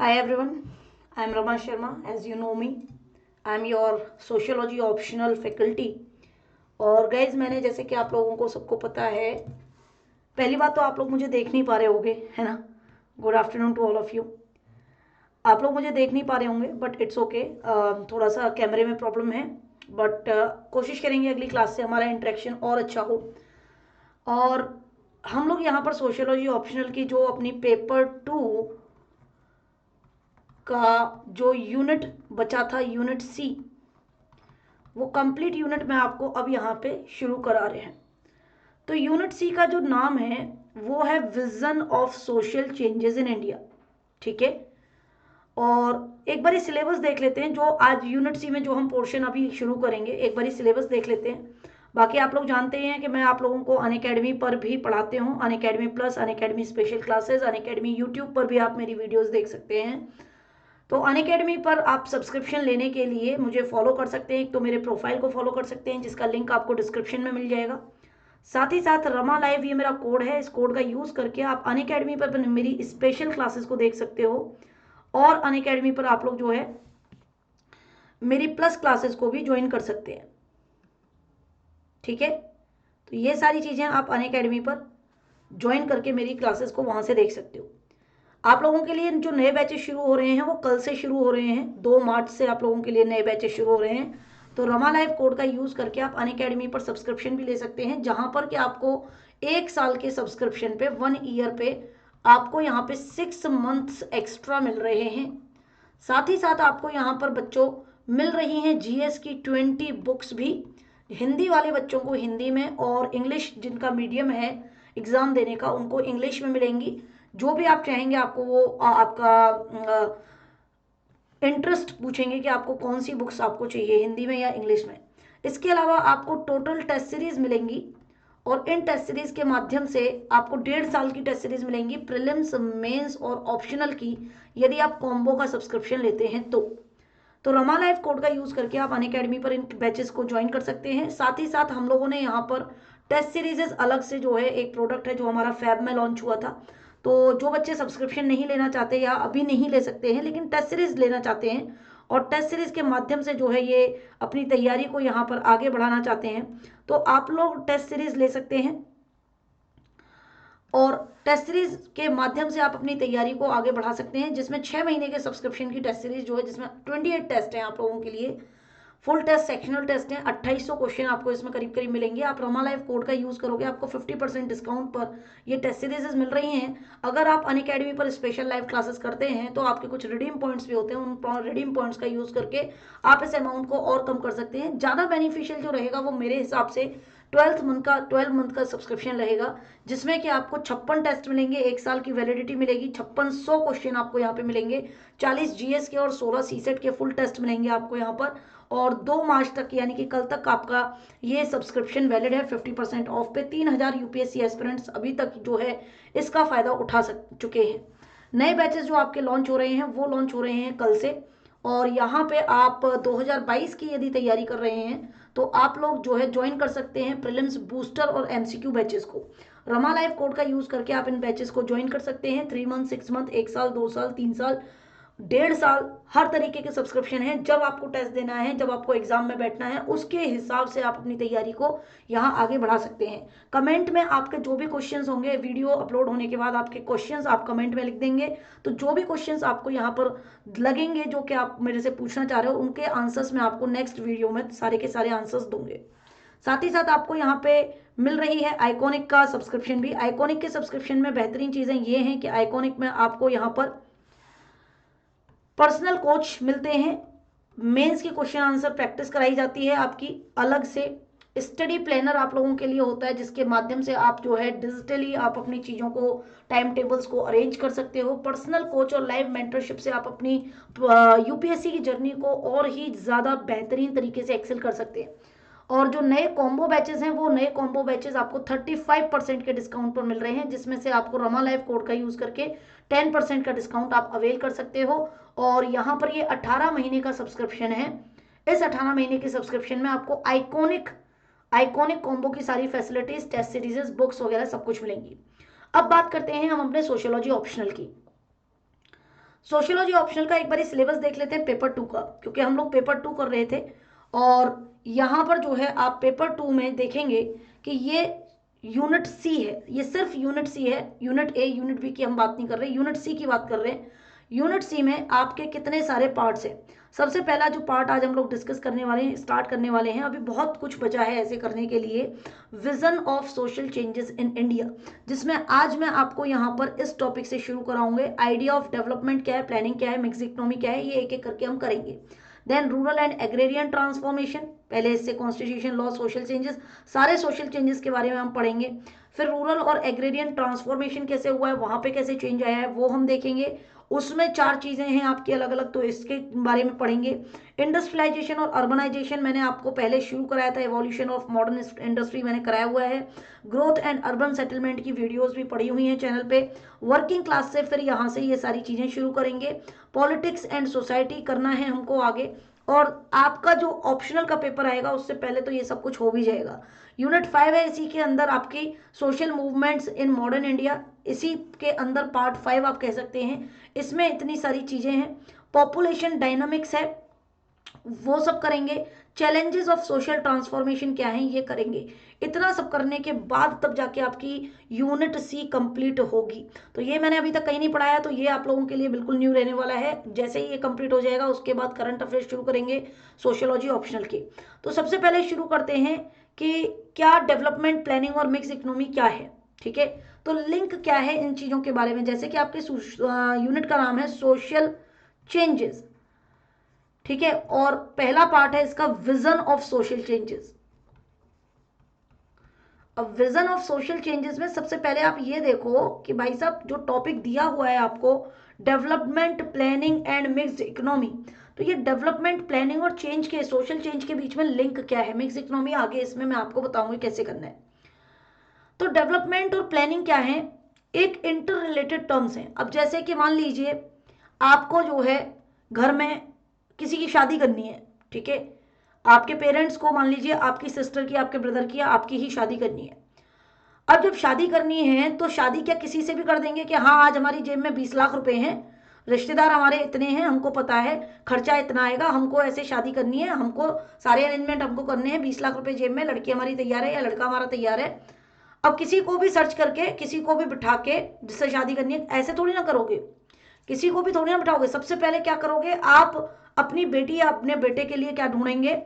Hi everyone, I am Rama Sharma. As you know me, I am your sociology optional faculty. और guys मैंने जैसे कि आप लोगों को सबको पता है, पहली बात तो आप लोग मुझे देख नहीं पा रहे होंगे, है ना। Good afternoon to all of you. आप लोग मुझे देख नहीं पा रहे होंगे बट इट्स ओके, थोड़ा सा कैमरे में प्रॉब्लम है। बट कोशिश करेंगे अगली क्लास से हमारा इंटरेक्शन और अच्छा हो। और हम लोग यहाँ पर सोशियोलॉजी ऑप्शनल की जो अपनी पेपर 2 का जो यूनिट बचा था, यूनिट सी, वो कंप्लीट यूनिट मैं आपको अब यहाँ पे शुरू करा रहे हैं। तो यूनिट सी का जो नाम है वो है vision of social changes in India. ठीक है, और एक बारी सिलेबस देख लेते हैं। जो आज यूनिट सी में जो हम पोर्शन अभी शुरू करेंगे, एक बारी सिलेबस देख लेते हैं। बाकी आप लोग जानते हैं कि मैं आप लोगों को अनअकैडमी पर भी पढ़ाते हूँ, Unacademy plus, Unacademy special classes, Unacademy YouTube पर भी आप मेरी वीडियोस देख सकते हैं। तो अनअकैडमी पर आप सब्सक्रिप्शन लेने के लिए मुझे फॉलो कर सकते हैं। एक तो मेरे प्रोफाइल को फॉलो कर सकते हैं जिसका लिंक आपको डिस्क्रिप्शन में मिल जाएगा। साथ ही साथ रमा लाइव ये मेरा कोड है, इस कोड का यूज़ करके आप अनअकैडमी पर मेरी स्पेशल क्लासेस को देख सकते हो। और अनअकैडमी पर आप लोग जो है मेरी प्लस क्लासेस को भी ज्वाइन कर सकते हैं। ठीक है, तो ये सारी चीज़ें आप अनअकैडमी पर ज्वाइन करके मेरी क्लासेस को वहाँ से देख सकते हो। आप लोगों के लिए जो नए बैचेस शुरू हो रहे हैं वो कल से शुरू हो रहे हैं। 2 मार्च से आप लोगों के लिए नए बैचेस शुरू हो रहे हैं। तो रमा लाइव कोड का यूज़ करके आप अनअकैडमी पर सब्सक्रिप्शन भी ले सकते हैं, जहां पर कि आपको 1 साल के सब्सक्रिप्शन पे 1 ईयर पे आपको यहाँ पे 6 मंथ्स एक्स्ट्रा मिल रहे हैं। साथ ही साथ आपको यहाँ पर बच्चों मिल रही हैं जीएस की 20 बुक्स भी। हिंदी वाले बच्चों को हिंदी में, और इंग्लिश जिनका मीडियम है एग्ज़ाम देने का उनको इंग्लिश में मिलेंगी। जो भी आप चाहेंगे आपको वो आपका इंटरेस्ट पूछेंगे कि आपको कौन सी बुक्स आपको चाहिए, हिंदी में या इंग्लिश में। इसके अलावा आपको टोटल टेस्ट सीरीज मिलेंगी, और इन टेस्ट सीरीज के माध्यम से आपको 1.5 साल की टेस्ट सीरीज मिलेंगी, प्रीलिम्स, मेंस और ऑप्शनल की, यदि आप कॉम्बो का सब्सक्रिप्शन लेते हैं तो रमा लाइव कोड का यूज़ करके आप अनअकैडमी पर इन बैचेस को ज्वाइन कर सकते हैं। साथ ही साथ हम लोगों ने यहाँ पर टेस्ट सीरीजेस अलग से जो है एक प्रोडक्ट है जो हमारा फैब में लॉन्च हुआ था। तो जो बच्चे सब्सक्रिप्शन नहीं लेना चाहते या अभी नहीं ले सकते हैं लेकिन टेस्ट सीरीज लेना चाहते हैं और टेस्ट सीरीज के माध्यम से जो है ये अपनी तैयारी को यहाँ पर आगे बढ़ाना चाहते हैं, तो आप लोग टेस्ट सीरीज ले सकते हैं। और टेस्ट सीरीज के माध्यम से आप अपनी तैयारी को आगे बढ़ा सकते हैं, जिसमें 6 महीने के सब्सक्रिप्शन की टेस्ट सीरीज जो है, जिसमें 28 टेस्ट हैं आप लोगों के लिए। फुल टेस्ट, सेक्शनल टेस्ट हैं, 2800 क्वेश्चन आपको इसमें करीब करीब मिलेंगे। आप रमा लाइव कोड का यूज़ करोगे, आपको 50% डिस्काउंट पर ये टेस्ट सीरीज मिल रही हैं। अगर आप अनअकैडमी पर स्पेशल लाइव क्लासेस करते हैं तो आपके कुछ रिडीम पॉइंट्स भी होते हैं, उन रिडीम पॉइंट्स का यूज़ करके आप इस अमाउंट को और कम कर सकते हैं। ज़्यादा बेनिफिशियल जो रहेगा वो मेरे हिसाब से 12 मंथ का सब्सक्रिप्शन रहेगा, जिसमें कि आपको 56 टेस्ट मिलेंगे, 1 साल की वैलिडिटी मिलेगी, 5600 क्वेश्चन आपको यहाँ पे मिलेंगे, 40 जीएस के और 16 सीसेट के फुल टेस्ट मिलेंगे आपको यहाँ पर। और 2 मार्च तक यानी कि कल तक आपका ये सब्सक्रिप्शन वैलिड है 50% ऑफ पे। 3000 यूपीएससी एस्पिरेंट्स अभी तक जो है इसका फ़ायदा उठा चुके हैं। नए बैचेस जो आपके लॉन्च हो रहे हैं वो लॉन्च हो रहे हैं कल से। और यहाँ पे आप 2022 की यदि तैयारी कर रहे हैं तो आप लोग जो है ज्वाइन कर सकते हैं प्रीलिम्स, बूस्टर और एमसीक्यू बैचेस को। रमा लाइव कोड का यूज़ करके आप इन बैचेस को ज्वाइन कर सकते हैं। 3 मंथ, 6 मंथ, 1 साल, 2 साल, 3 साल, 1.5 साल, हर तरीके के सब्सक्रिप्शन है। जब आपको टेस्ट देना है, जब आपको एग्जाम में बैठना है, उसके हिसाब से आप अपनी तैयारी को यहाँ आगे बढ़ा सकते हैं। कमेंट में आपके जो भी क्वेश्चंस होंगे, वीडियो अपलोड होने के बाद आपके क्वेश्चंस आप कमेंट में लिख देंगे। तो जो भी क्वेश्चंस आपको यहाँ पर लगेंगे जो कि आप मेरे से पूछना चाह रहे हो, उनके आंसर्स मैं आपको नेक्स्ट वीडियो में सारे के सारे आंसर्स दूंगे। साथ ही साथ आपको यहाँ पे मिल रही है आइकॉनिक का सब्सक्रिप्शन भी। आइकॉनिक के सब्सक्रिप्शन में बेहतरीन चीज़ें ये हैं कि आइकॉनिक में आपको यहाँ पर पर्सनल कोच मिलते हैं, मेंस की क्वेश्चन आंसर प्रैक्टिस कराई जाती है आपकी अलग से, स्टडी प्लानर आप लोगों के लिए होता है जिसके माध्यम से आप जो है डिजिटली आप अपनी चीज़ों को, टाइम टेबल्स को अरेंज कर सकते हो। पर्सनल कोच और लाइव मेंटरशिप से आप अपनी यूपीएससी की जर्नी को और ही ज़्यादा बेहतरीन तरीके से एक्सेल कर सकते हैं। और जो नए कॉम्बो बैचेस हैं वो नए कॉम्बो बैचेस आपको 35% के डिस्काउंट पर मिल रहे हैं, जिसमें से आपको रमा लाइव कोड का यूज़ करके 10% का डिस्काउंट आप अवेल कर सकते हो। और यहाँ पर ये 18 महीने का सब्सक्रिप्शन है। इस 18 महीने के सब्सक्रिप्शन में आपको आइकॉनिक आइकॉनिक कॉम्बो की सारी फैसिलिटीज, टेस्ट सीरीजेस, बुक्स वगैरह सब कुछ मिलेंगी। अब बात करते हैं हम अपने सोशियोलॉजी ऑप्शनल की। सोशियोलॉजी ऑप्शनल का एक बार सिलेबस देख लेते हैं पेपर 2 का, क्योंकि हम लोग पेपर 2 कर रहे थे और यहाँ पर जो है आप पेपर 2 में देखेंगे कि ये यूनिट सी है, ये सिर्फ यूनिट सी है, यूनिट ए यूनिट बी की हम बात नहीं कर रहे, यूनिट सी की बात कर रहे हैं। यूनिट सी में आपके कितने सारे पार्ट्स हैं। सबसे पहला जो पार्ट आज हम लोग डिस्कस करने वाले हैं, स्टार्ट करने वाले हैं, अभी बहुत कुछ बचा है ऐसे करने के लिए, vision of social changes in India, जिसमें आज मैं आपको यहाँ पर इस टॉपिक से शुरू कराऊंगे। आइडिया ऑफ डेवलपमेंट क्या है, प्लानिंग क्या है, मिक्स इकोनॉमी क्या है, ये एक एक करके हम करेंगे। Then rural and agrarian transformation, पहले इससे कॉन्स्टिट्यूशन लॉ, सोशल चेंजेस, सारे सोशल चेंजेस के बारे में हम पढ़ेंगे। फिर रूरल और एग्रेरियन ट्रांसफॉर्मेशन कैसे हुआ है, वहां पे कैसे चेंज आया है वो हम देखेंगे। उसमें 4 चीजें हैं आपकी अलग अलग, तो इसके बारे में पढ़ेंगे। इंडस्ट्रियलाइजेशन और अर्बनाइजेशन मैंने आपको पहले शुरू कराया था, एवोल्यूशन ऑफ मॉडर्न इंडस्ट्री मैंने कराया हुआ है। ग्रोथ एंड अर्बन सेटलमेंट की वीडियोस भी पड़ी हुई हैं चैनल पे। वर्किंग क्लास से फिर यहाँ से ये सारी चीजें शुरू करेंगे। पॉलिटिक्स एंड सोसाइटी करना है हमको आगे, और आपका जो ऑप्शनल का पेपर आएगा उससे पहले तो ये सब कुछ हो भी जाएगा। यूनिट 5 है, इसी के अंदर आपकी social movements in modern India, इसी के अंदर पार्ट 5 आप कह सकते हैं। इसमें इतनी सारी चीजें हैं। पॉपुलेशन डायनामिक्स है, वो सब करेंगे। चैलेंजेस ऑफ सोशल ट्रांसफॉर्मेशन क्या है, ये करेंगे। इतना सब करने के बाद तब जाके आपकी यूनिट सी कंप्लीट होगी। तो ये मैंने अभी तक कहीं नहीं पढ़ाया, तो ये आप लोगों के लिए बिल्कुल न्यू रहने वाला है। जैसे ही ये कंप्लीट हो जाएगा उसके बाद करंट अफेयर्स शुरू करेंगे सोशियोलॉजी ऑप्शनल के। तो सबसे पहले शुरू करते हैं कि क्या डेवलपमेंट, प्लानिंग और मिक्स इकोनॉमी क्या है। ठीक है, तो लिंक क्या है इन चीजों के बारे में, जैसे कि आपके यूनिट का नाम है सोशल चेंजेस। ठीक है, और पहला पार्ट है इसका विजन ऑफ सोशल चेंजेस। अब विजन ऑफ सोशल चेंजेस में सबसे पहले आप ये देखो कि भाई साहब जो टॉपिक दिया हुआ है आपको, development, planning and mixed economy, तो ये डेवलपमेंट, प्लानिंग और चेंज के, सोशल चेंज के बीच में लिंक क्या है, मिक्स इकोनॉमी आगे इसमें मैं आपको बताऊंगी कैसे करना है। तो डेवलपमेंट और प्लानिंग क्या है, एक इंटर रिलेटेड टर्म्स हैं। अब जैसे कि मान लीजिए आपको जो है घर में किसी की शादी करनी है, ठीक है, आपके पेरेंट्स को, मान लीजिए आपकी सिस्टर की, आपके ब्रदर की, या आपकी ही शादी करनी है। अब जब शादी करनी है तो शादी क्या किसी से भी कर देंगे कि हाँ आज हमारी जेब में 20 लाख रुपए हैं, रिश्तेदार हमारे इतने हैं, हमको पता है खर्चा इतना आएगा, हमको ऐसे शादी करनी है, हमको सारे अरेंजमेंट हमको करने हैं, 20 लाख रुपए जेब में, लड़की हमारी तैयार है या लड़का हमारा तैयार है। अब किसी को भी सर्च करके, किसी को भी बिठा के जिससे शादी करनी है, ऐसे थोड़ी ना करोगे, किसी को भी थोड़ी ना बिठाओगे। सबसे पहले क्या करोगे, आप अपनी बेटी या अपने बेटे के लिए क्या ढूंढेंगे,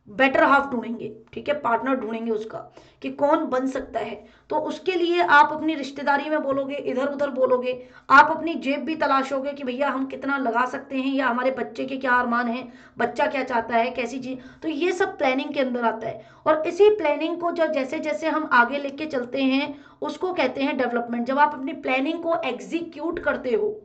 बेटर हाफ ढूंढेंगे। ठीक है, पार्टनर ढूंढेंगे उसका कि कौन बन सकता है। तो उसके लिए आप अपनी रिश्तेदारी में बोलोगे, इधर उधर बोलोगे, आप अपनी जेब भी तलाशोगे कि भैया हम कितना लगा सकते हैं, या हमारे बच्चे के क्या अरमान हैं, बच्चा क्या चाहता है, कैसी चीज। तो ये सब प्लानिंग के अंदर आता है, और इसी प्लानिंग को जो जैसे जैसे हम आगे लेके चलते हैं उसको कहते हैं डेवलपमेंट। जब आप अपनी प्लानिंग को एग्जीक्यूट करते हो,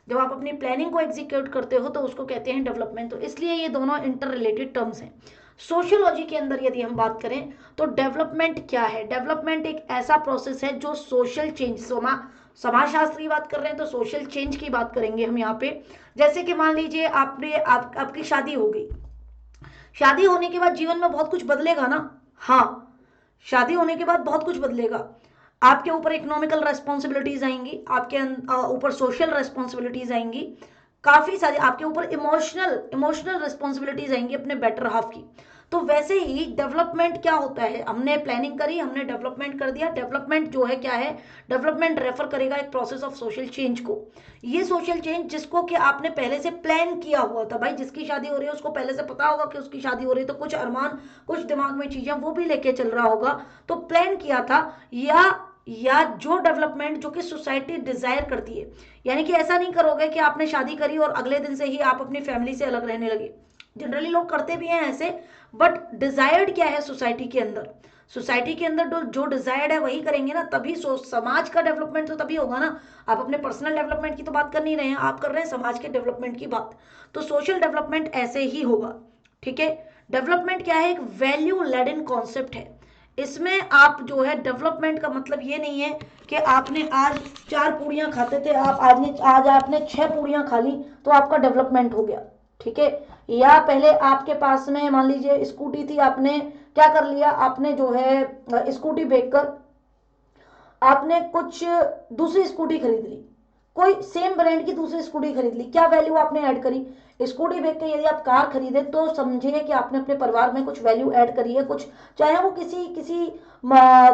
जब आप अपनी प्लानिंग को एग्जीक्यूट करते हो तो उसको कहते हैं डेवलपमेंट। तो इसलिए ये दोनों इंटर रिलेटेड टर्म्स हैं। सोशियोलॉजी के अंदर यदि हम बात करें तो डेवलपमेंट क्या है, डेवलपमेंट एक ऐसा प्रोसेस है जो सोशल चेंज, समाजशास्त्र की बात कर रहे हैं तो सोशल चेंज की बात करेंगे हम यहाँ पे। जैसे कि मान लीजिए आपकी शादी हो गई, शादी होने के बाद जीवन में बहुत कुछ बदलेगा ना। हाँ, शादी होने के बाद बहुत कुछ बदलेगा। आपके ऊपर इकोनॉमिकल रेस्पॉन्सिबिलिटीज आएंगी, आपके ऊपर सोशल रेस्पॉन्सिबिलिटीज आएंगी, काफी सारी आपके ऊपर इमोशनल रिस्पॉन्सिबिलिटीज आएंगी अपने बेटर हाफ की। तो वैसे ही डेवलपमेंट क्या होता है, हमने प्लानिंग करी, हमने डेवलपमेंट कर दिया। डेवलपमेंट जो है क्या है, डेवलपमेंट रेफर करेगा एक प्रोसेस ऑफ सोशल चेंज को। ये सोशल चेंज जिसको कि आपने पहले से प्लान किया हुआ था, भाई जिसकी शादी हो रही है उसको पहले से पता होगा कि उसकी शादी हो रही है, तो कुछ अरमान, कुछ दिमाग में चीजें वो भी लेके चल रहा होगा, तो प्लान किया था। या जो डेवलपमेंट जो कि सोसाइटी डिजायर करती है, यानी कि ऐसा नहीं करोगे कि आपने शादी करी और अगले दिन से ही आप अपनी फैमिली से अलग रहने लगे। जनरली लोग करते भी हैं ऐसे, बट डिजायर्ड क्या है सोसाइटी के अंदर, सोसाइटी के अंदर जो डिजायर्ड है वही करेंगे ना, तभी समाज का डेवलपमेंट तो तभी होगा ना। आप अपने पर्सनल डेवलपमेंट की तो बात कर नहीं रहे हैं, आप कर रहे हैं समाज के डेवलपमेंट की बात। तो सोशल डेवलपमेंट ऐसे ही होगा। ठीक है, डेवलपमेंट क्या है, एक वैल्यू लेडन कॉन्सेप्ट है। इसमें आप जो है, डेवलपमेंट का मतलब ये नहीं है कि आपने आज 4 पूड़ियां खाते थे, आज आपने 6 पूड़ियां खा ली तो आपका डेवलपमेंट हो गया। ठीक है, या पहले आपके पास में मान लीजिए स्कूटी थी, आपने क्या कर लिया, आपने जो है स्कूटी बेचकर आपने कुछ दूसरी स्कूटी खरीद ली, कोई सेम ब्रांड की दूसरी स्कूटी खरीद ली, क्या वैल्यू आपने ऐड करी? स्कूटी बेच के यदि आप कार खरीदे तो समझिए कि आपने अपने परिवार में कुछ वैल्यू ऐड करी है, कुछ चाहे वो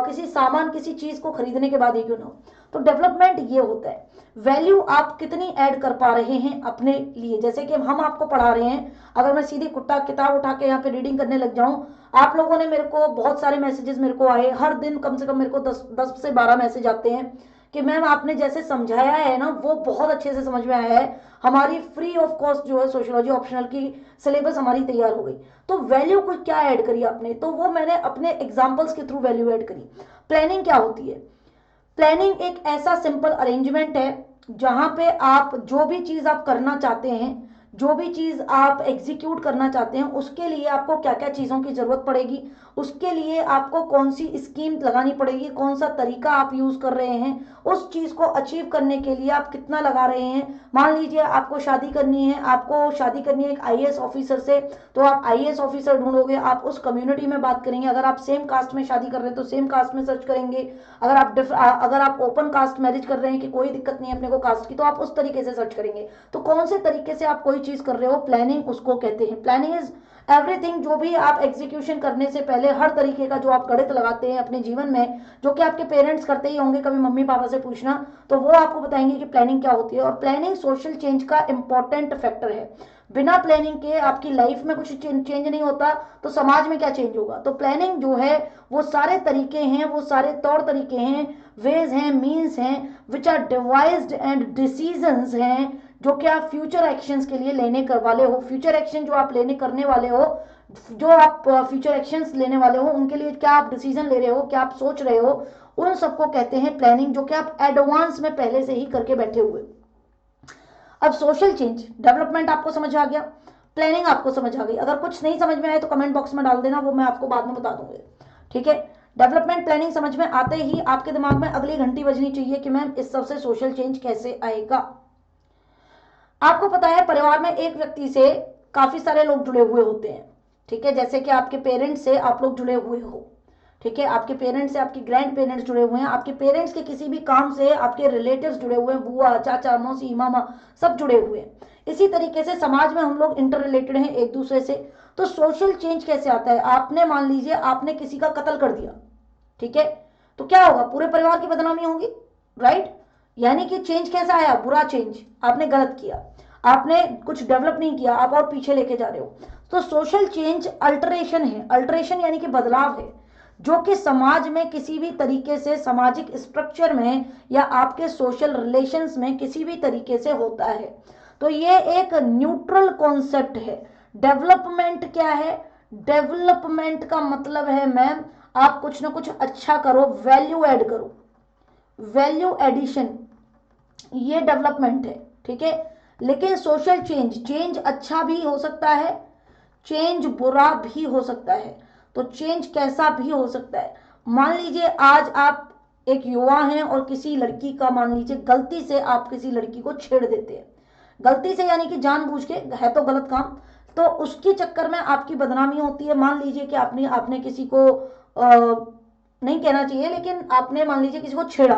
किसी सामान किसी चीज को खरीदने के बाद ही क्यों ना हो। तो डेवलपमेंट ये होता है, वैल्यू आप कितनी ऐड कर पा रहे हैं अपने लिए। जैसे कि हम आपको पढ़ा रहे हैं, अगर मैं सीधी कुत्ता किताब उठा के यहाँ पे रीडिंग करने लग जाऊं, आप लोगों ने मेरे को बहुत सारे मैसेजेस मेरे को आए, हर दिन कम से कम मेरे को 10 से 12 मैसेज आते हैं कि मैम आपने जैसे समझाया है ना वो बहुत अच्छे से समझ में आया है, हमारी फ्री ऑफ कॉस्ट जो है सोशियोलॉजी ऑप्शनल की सिलेबस हमारी तैयार हो गई। तो वैल्यू को क्या ऐड करी आपने, तो वो मैंने अपने एग्जाम्पल्स के थ्रू वैल्यू ऐड करी। प्लानिंग क्या होती है? प्लानिंग एक ऐसा सिंपल अरेंजमेंट है जहां पे आप जो भी चीज आप करना चाहते हैं, जो भी चीज आप एग्जीक्यूट करना चाहते हैं, उसके लिए आपको क्या क्या चीजों की जरूरत पड़ेगी, उसके लिए आपको कौन सी स्कीम लगानी पड़ेगी, कौन सा तरीका आप यूज कर रहे हैं, उस चीज को अचीव करने के लिए आप कितना लगा रहे हैं। मान लीजिए आपको शादी करनी है, आपको शादी करनी है एक आईएएस ऑफिसर से, तो आप आईएएस ऑफिसर ढूंढोगे, आप उस कम्युनिटी में बात करेंगे। अगर आप सेम कास्ट में शादी कर रहे हैं तो सेम कास्ट में सर्च करेंगे। अगर आप ओपन कास्ट मैरिज कर रहे हैं कि कोई दिक्कत नहीं है अपने को कास्ट की, तो आप उस तरीके से सर्च करेंगे। तो कौन से तरीके से आप कोई चीज कर रहे हो, प्लानिंग उसको कहते हैं। प्लानिंग इज एवरीथिंग, जो भी आप एग्जीक्यूशन करने से पहले हर तरीके का जो आप गणित लगाते हैं अपने जीवन में, जो कि आपके पेरेंट्स करते ही होंगे, कभी मम्मी पापा से पूछना तो वो आपको बताएंगे कि प्लानिंग क्या होती है। और प्लानिंग सोशल चेंज का इंपॉर्टेंट फैक्टर है। बिना प्लानिंग के आपकी लाइफ में कुछ चेंज नहीं होता, तो समाज में क्या चेंज होगा। तो प्लानिंग जो है वो सारे तरीके हैं, वो सारे तौर तरीके हैं, वेज हैं, मीन्स हैं, which are devised and decisions हैं, जो कि आप फ्यूचर एक्शंस के लिए लेने कर वाले हो। फ्यूचर एक्शन जो आप लेने करने वाले हो, जो आप फ्यूचर एक्शंस लेने वाले हो, उनके लिए क्या आप डिसीजन ले रहे हो, क्या आप सोच रहे हो, उन सबको कहते हैं प्लानिंग, जो कि आप एडवांस में पहले से ही करके बैठे हुए। अब सोशल चेंज, डेवलपमेंट आपको समझ आ गया, प्लानिंग आपको समझ आ गई। अगर कुछ नहीं समझ में आए तो कमेंट बॉक्स में डाल देना, वो मैं आपको बाद में बता दूंगी, ठीक है। डेवलपमेंट प्लानिंग समझ में आते ही आपके दिमाग में अगली घंटी बजनी चाहिए कि मैम इस सबसे सोशल चेंज कैसे आएगा। आपको पता है परिवार में एक व्यक्ति से काफी सारे लोग जुड़े हुए होते हैं, ठीक है। जैसे कि आपके पेरेंट्स से आप लोग जुड़े हुए हो, ठीक है, आपके पेरेंट्स से आपके ग्रैंड पेरेंट्स जुड़े हुए हैं, आपके पेरेंट्स के किसी भी काम से आपके रिलेटिव्स जुड़े हुए हैं, बुआ चाचा मौसी मामा सब जुड़े हुए हैं। इसी तरीके से समाज में हम लोग इंटर रिलेटेड हैं एक दूसरे से। तो सोशल चेंज कैसे आता है? आपने मान लीजिए आपने किसी का कत्ल कर दिया, ठीक है, तो क्या होगा? पूरे परिवार की बदनामी होगी, राइट। यानी कि चेंज कैसा आया? बुरा चेंज, आपने गलत किया, आपने कुछ डेवलप नहीं किया, आप और पीछे लेके जा रहे हो। तो सोशल चेंज अल्टरेशन है, अल्टरेशन यानी कि बदलाव है, जो कि समाज में किसी भी तरीके से, सामाजिक स्ट्रक्चर में या आपके सोशल रिलेशंस में किसी भी तरीके से होता है। तो ये एक न्यूट्रल कॉन्सेप्ट है। डेवलपमेंट क्या है? डेवलपमेंट का मतलब है मैम आप कुछ ना कुछ अच्छा करो, वैल्यू ऐड करो, वैल्यू एडिशन, ये डेवलपमेंट है, ठीक है। लेकिन सोशल चेंज, चेंज अच्छा भी हो सकता है, चेंज बुरा भी हो सकता है। तो चेंज कैसा भी हो सकता है। मान लीजिए आज आप एक युवा हैं और किसी लड़की का, मान लीजिए गलती से आप किसी लड़की को छेड़ देते हैं, गलती से यानी कि जानबूझ के, है तो गलत काम, तो उसके चक्कर में आपकी बदनामी होती है। मान लीजिए कि आपने आपने किसी को नहीं कहना चाहिए, लेकिन आपने मान लीजिए किसी को छेड़ा,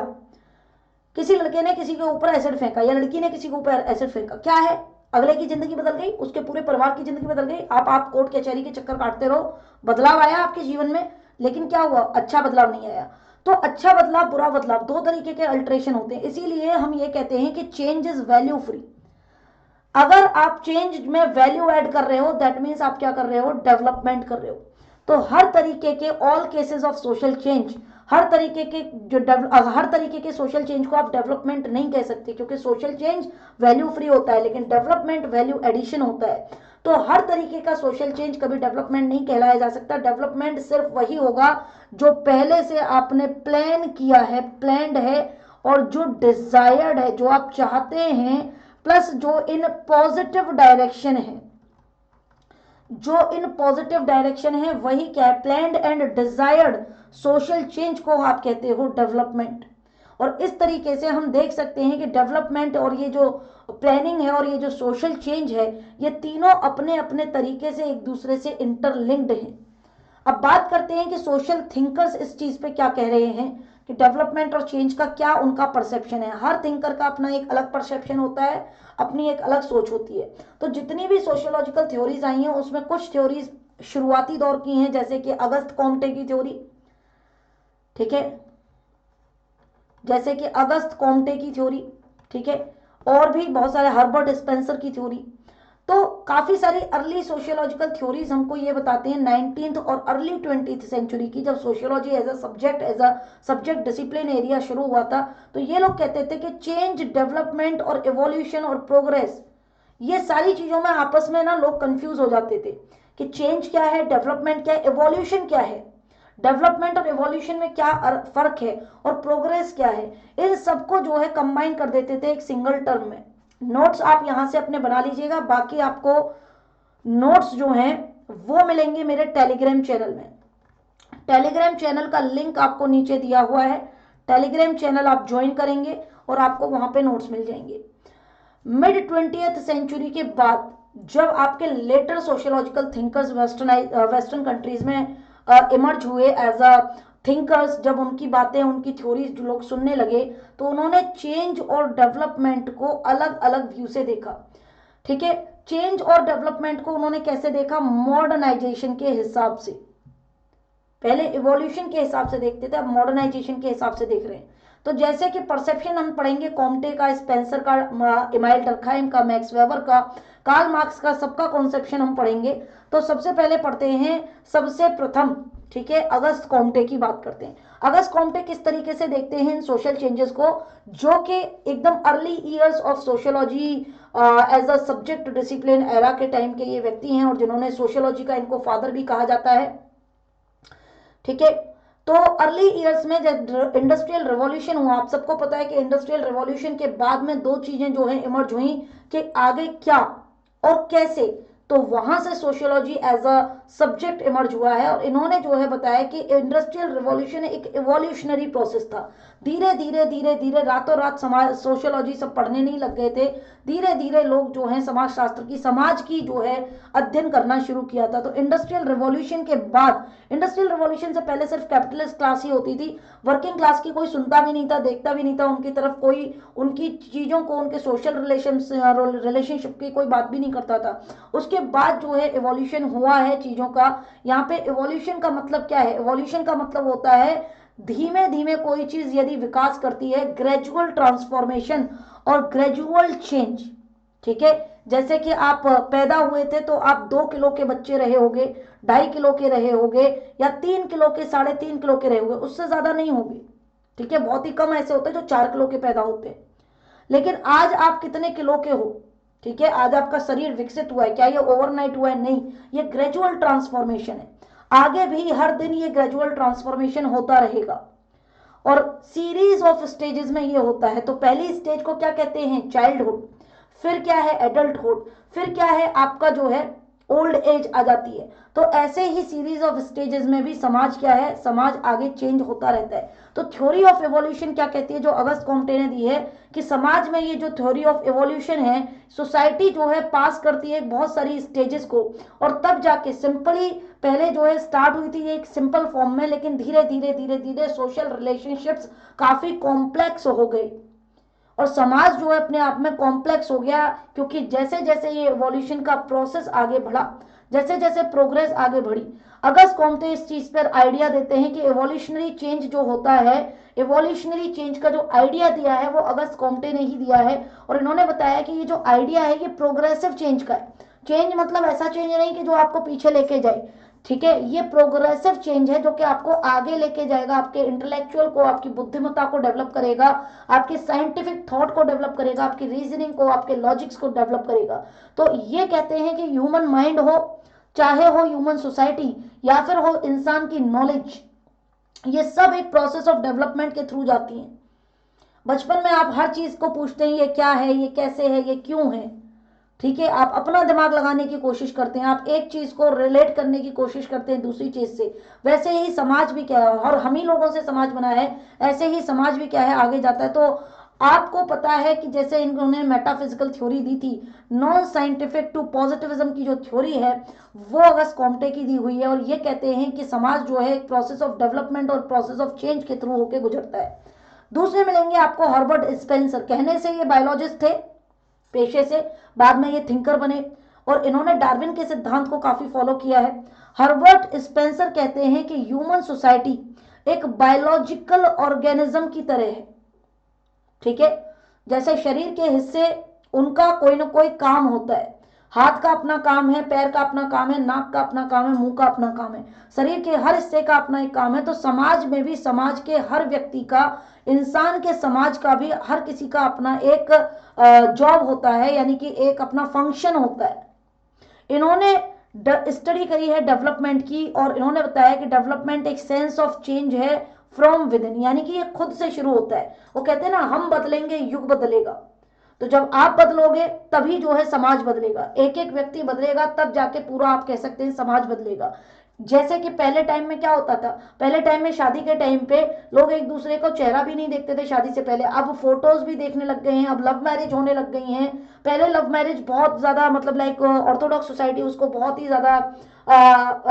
किसी लड़के ने किसी के ऊपर एसिड फेंका या लड़की ने किसी के ऊपर एसिड फेंका, क्या है? अगले की जिंदगी बदल गई, उसके पूरे परिवार की जिंदगी बदल गई। आप कोर्ट कचहरी के चक्कर काटते रहो, बदलाव आया आपके जीवन में, लेकिन क्या हुआ? अच्छा बदलाव नहीं आया। तो अच्छा बदलाव, बुरा बदलाव, दो तरीके के अल्टरेशन होते हैं। इसीलिए हम ये कहते हैं कि चेंज इज वैल्यू फ्री। अगर आप चेंज में वैल्यू ऐड कर रहे हो, दैट मीन्स आप क्या कर रहे हो? डेवलपमेंट कर रहे हो। तो हर तरीके के, all cases of social change, हर तरीके के सोशल चेंज को आप डेवलपमेंट नहीं कह सकते, क्योंकि सोशल चेंज वैल्यू फ्री होता है, लेकिन डेवलपमेंट वैल्यू एडिशन होता है। तो हर तरीके का सोशल चेंज कभी डेवलपमेंट नहीं कहलाया जा सकता। डेवलपमेंट सिर्फ वही होगा जो पहले से आपने प्लान किया है, प्लान्ड है, और जो डिजायर्ड है, जो आप चाहते हैं, प्लस जो इन पॉजिटिव डायरेक्शन है, जो इन पॉजिटिव डायरेक्शन है, वही क्या है? Planned and desired social change को आप कहते हो डेवलपमेंट। और इस तरीके से हम देख सकते हैं कि डेवलपमेंट और ये जो प्लानिंग है और ये जो सोशल चेंज है, ये तीनों अपने अपने तरीके से एक दूसरे से इंटरलिंक्ड हैं। अब बात करते हैं कि सोशल थिंकर्स इस चीज पे क्या कह रहे हैं। कि डेवलपमेंट और चेंज का क्या उनका परसेप्शन है। हर थिंकर का अपना एक अलग परसेप्शन होता है, अपनी एक अलग सोच होती है। तो जितनी भी सोशियोलॉजिकल थ्योरीज आई हैं उसमें कुछ थ्योरीज शुरुआती दौर की हैं, जैसे कि अगस्त कॉम्टे की थ्योरी, ठीक है, जैसे कि अगस्त कॉम्टे की थ्योरी, ठीक है, और भी बहुत सारे हर्बर्ट स्पेंसर की थ्योरी। तो काफी सारी अर्ली सोशियोलॉजिकल थ्योरीज हमको ये बताते हैं 19th और अर्ली 20th सेंचुरी की, जब sociology as a subject discipline area शुरू हुआ था। तो ये लोग कहते थे कि चेंज, डेवलपमेंट और एवोल्यूशन और प्रोग्रेस, ये सारी चीजों में आपस में ना लोग कंफ्यूज हो जाते थे कि चेंज क्या है, डेवलपमेंट क्या है, एवोल्यूशन क्या है, डेवलपमेंट और एवोल्यूशन में क्या फर्क है, और प्रोग्रेस क्या है। इन सबको जो है कंबाइन कर देते थे एक सिंगल टर्म में। नोट्स आप यहां से अपने बना लीजिएगा, बाकी आपको नोट्स जो हैं वो मिलेंगे मेरे टेलीग्राम चैनल में। टेलीग्राम चैनल का लिंक आपको नीचे दिया हुआ है, टेलीग्राम चैनल आप ज्वाइन करेंगे और आपको वहां पे नोट्स मिल जाएंगे। मिड 20th सेंचुरी के बाद जब आपके later sociological thinkers western countries में इमर्ज हुए एज अ थिंकर्स, जब उनकी बातें, उनकी थ्योरीज लोग सुनने लगे, तो उन्होंने चेंज और डेवलपमेंट को अलग अलग व्यू से देखा, ठीक है। चेंज और डेवलपमेंट को उन्होंने कैसे देखा, मॉडर्नाइजेशन के हिसाब से। पहले इवोल्यूशन के हिसाब से देखते थे, अब मॉडर्नाइजेशन के हिसाब से देख रहे हैं। तो जैसे कि परसेप्शन हम पढ़ेंगे कॉम्टे का, स्पेंसर का, इमाइल डर्कहाइम का, मैक्स वेबर का, कार्ल मार्क्स का, सबका कॉन्सेप्शन हम पढ़ेंगे। तो सबसे पहले पढ़ते हैं, सबसे प्रथम, ठीक है, अगस्त कॉम्टे की बात करते हैं। अगस्त कॉम्टे किस तरीके से देखते हैं इन सोशल चेंजेस को, जो कि एकदम early years of sociology as a subject discipline era के टाइम के ये व्यक्ति हैं, और जिन्होंने सोशियोलॉजी का, इनको फादर भी कहा जाता है, ठीक है। तो अर्ली ईयर्स में जब इंडस्ट्रियल रिवॉल्यूशन हुआ, आप सबको पता है कि इंडस्ट्रियल रिवॉल्यूशन के बाद में दो चीजें जो है इमर्ज हुई कि आगे क्या और कैसे। तो वहां से sociology as a subject emerge हुआ है, और इन्होंने जो है बताया कि इंडस्ट्रियल रिवॉल्यूशन एक इवोल्यूशनरी प्रोसेस था। धीरे धीरे धीरे धीरे, रातों रात समाज सोशियोलॉजी सब पढ़ने नहीं लग गए थे। धीरे धीरे लोग जो है समाज शास्त्र की, समाज की जो है अध्ययन करना शुरू किया था। तो इंडस्ट्रियल रिवॉल्यूशन के बाद, इंडस्ट्रियल रिवॉल्यूशन से पहले सिर्फ कैपिटलिस्ट क्लास ही होती थी, वर्किंग क्लास की कोई सुनता भी नहीं था, देखता भी नहीं था उनकी तरफ, कोई उनकी चीजों को, उनके सोशल रिलेशनशिप की कोई बात भी नहीं करता था। उसके बाद जो है इवोल्यूशन हुआ है चीजों का। यहाँ पे इवोल्यूशन का मतलब क्या है, इवोल्यूशन का मतलब होता है धीमे धीमे कोई चीज यदि विकास करती है, ग्रेजुअल ट्रांसफॉर्मेशन और ग्रेजुअल चेंज, ठीक है। जैसे कि आप पैदा हुए थे तो आप 2 किलो के बच्चे रहे होगे, 2.5 किलो के रहे होगे, या 3 किलो के, 3.5 किलो के रहे होगे, उससे ज्यादा नहीं होगे, ठीक है। बहुत ही कम ऐसे होते हैं जो 4 किलो के पैदा होते हैं। लेकिन आज आप कितने किलो के हो, ठीक है, आज आपका शरीर विकसित हुआ है, क्या ये ओवरनाइट हुआ है, नहीं, ये ग्रेजुअल ट्रांसफॉर्मेशन है। आगे भी हर दिन ये ग्रेजुअल ट्रांसफॉर्मेशन होता रहेगा, और सीरीज ऑफ स्टेजेस में ये होता है। तो पहली स्टेज को क्या कहते हैं, चाइल्डहुड, फिर क्या है एडल्टहुड, फिर क्या है आपका जो है ओल्ड एज आ जाती है। तो ऐसे ही सीरीज ऑफ स्टेजेस में भी समाज क्या है, समाज आगे चेंज होता रहता है। तो थ्योरी ऑफ एवोल्यूशन क्या कहती है, जो अगस्त कॉम्टे ने दी है, कि समाज में ये जो थ्योरी ऑफ एवोल्यूशन है, सोसाइटी जो है पास करती है बहुत सारी स्टेजेस को, और तब जाके सिंपली पहले जो है स्टार्ट हुई थी एक सिंपल फॉर्म में, लेकिन धीरे धीरे धीरे धीरे सोशल रिलेशनशिप्स काफी कॉम्प्लेक्स हो गए, और समाज जो है अपने आप में कॉम्प्लेक्स हो गया। क्योंकि जैसे जैसे ये इवोल्यूशन का प्रोसेस आगे बढ़ा, जैसे जैसे प्रोग्रेस आगे बढ़ी, अगस्त कॉम्टे इस चीज पर आइडिया देते हैं कि इवोल्यूशनरी चेंज जो होता है, इवोल्यूशनरी चेंज का जो आइडिया दिया है वो अगस्त कॉम्टे ने ही दिया है। और इन्होंने बताया कि ये जो आइडिया है ये प्रोग्रेसिव चेंज का है। चेंज मतलब ऐसा चेंज नहीं कि जो आपको पीछे लेके जाए, ठीक है, ये प्रोग्रेसिव चेंज है जो कि आपको आगे लेके जाएगा, आपके इंटेलेक्चुअल को, आपकी बुद्धिमत्ता को डेवलप करेगा, आपके साइंटिफिक थॉट को डेवलप करेगा, आपकी रीजनिंग को, आपके लॉजिक्स को डेवलप करेगा। तो ये कहते हैं कि ह्यूमन माइंड हो, चाहे हो ह्यूमन सोसाइटी, या फिर हो इंसान की नॉलेज, ये सब एक प्रोसेस ऑफ डेवलपमेंट के थ्रू जाती है। बचपन में आप हर चीज को पूछते हैं ये क्या है, ये कैसे है, ये क्यों है, ठीक है, आप अपना दिमाग लगाने की कोशिश करते हैं, आप एक चीज को रिलेट करने की कोशिश करते हैं दूसरी चीज से। वैसे ही समाज भी क्या है, और हम ही लोगों से समाज बना है, ऐसे ही समाज भी क्या है आगे जाता है। तो आपको पता है कि जैसे इन्होंने मेटाफिजिकल थ्योरी दी थी, नॉन साइंटिफिक टू पॉजिटिविज्म की जो थ्योरी है वो अगस्त कॉम्टे की दी हुई है, और ये कहते हैं कि समाज जो है एक प्रोसेस ऑफ डेवलपमेंट और प्रोसेस ऑफ चेंज के थ्रू होकर गुजरता है। दूसरे मिलेंगे आपको हर्बर्ट स्पेंसर, कहने से ये बायोलॉजिस्ट थे पेशे से, बाद में ये थिंकर बने और इन्होंने डार्विन के सिद्धांत को काफी फॉलो किया है। हर्बर्ट स्पेंसर कहते हैं कि ह्यूमन सोसाइटी एक बायोलॉजिकल ऑर्गेनिज्म की तरह है, ठीक है। जैसे शरीर के हिस्से उनका कोई ना कोई काम होता है, हाथ का अपना काम है, पैर का अपना काम है, नाक का अपना काम है, मुंह का अपना काम है, शरीर के हर हिस्से का अपना एक काम है। तो समाज में भी समाज के हर व्यक्ति का, इंसान के समाज का भी हर किसी का अपना एक जॉब होता है, यानी कि एक अपना फंक्शन होता है। इन्होंने स्टडी करी है डेवलपमेंट की, और इन्होंने बताया कि डेवलपमेंट एक सेंस ऑफ चेंज है फ्रॉम विद इन, यानी कि ये खुद से शुरू होता है। वो कहते हैं ना, हम बदलेंगे युग बदलेगा। तो जब आप बदलोगे तभी जो है समाज बदलेगा, एक एक व्यक्ति बदलेगा तब जाके पूरा आप कह सकते हैं समाज बदलेगा। जैसे कि पहले टाइम में क्या होता था, पहले टाइम में शादी के टाइम पे लोग एक दूसरे को चेहरा भी नहीं देखते थे शादी से पहले, अब फोटोज भी देखने लग गए हैं, अब लव मैरिज होने लग गई हैं। पहले लव मैरिज बहुत ज्यादा मतलब लाइक ऑर्थोडॉक्स सोसाइटी उसको बहुत ही ज्यादा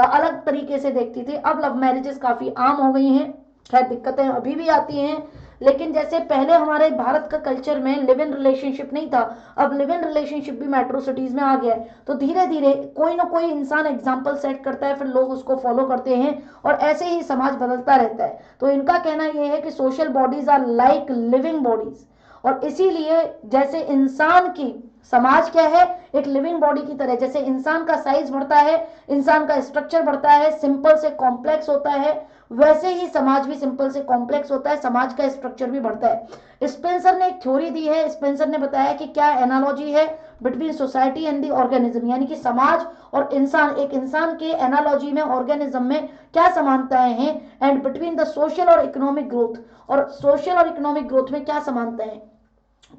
अलग तरीके से देखती थी, अब लव मैरिजेस काफी आम हो गई हैं। खैर दिक्कतें अभी भी आती हैं, लेकिन जैसे पहले हमारे भारत का कल्चर में लिव इन रिलेशनशिप नहीं था, अब लिव इन रिलेशनशिप भी मेट्रो सिटीज में आ गया है। तो धीरे धीरे कोई ना कोई इंसान एग्जाम्पल सेट करता है, फिर लोग उसको फॉलो करते हैं और ऐसे ही समाज बदलता रहता है। तो इनका कहना यह है कि social bodies are like living bodies, और इसीलिए जैसे इंसान की समाज क्या है, एक लिविंग बॉडी की तरह, जैसे इंसान का साइज बढ़ता है, इंसान का स्ट्रक्चर बढ़ता है, सिंपल से कॉम्प्लेक्स होता है, वैसे ही समाज भी सिंपल से कॉम्प्लेक्स होता है, समाज का स्ट्रक्चर भी बढ़ता है। स्पेंसर ने एक थ्योरी दी है, स्पेंसर ने बताया कि क्या एनालॉजी है between society and the organism, यानी कि समाज और इंसान, एक इंसान के एनालॉजी में, ऑर्गेनिज्म में क्या समानताएं हैं, एंड बिटवीन द सोशल और इकोनॉमिक ग्रोथ, और सोशल और इकोनॉमिक ग्रोथ में क्या समानताएं हैं।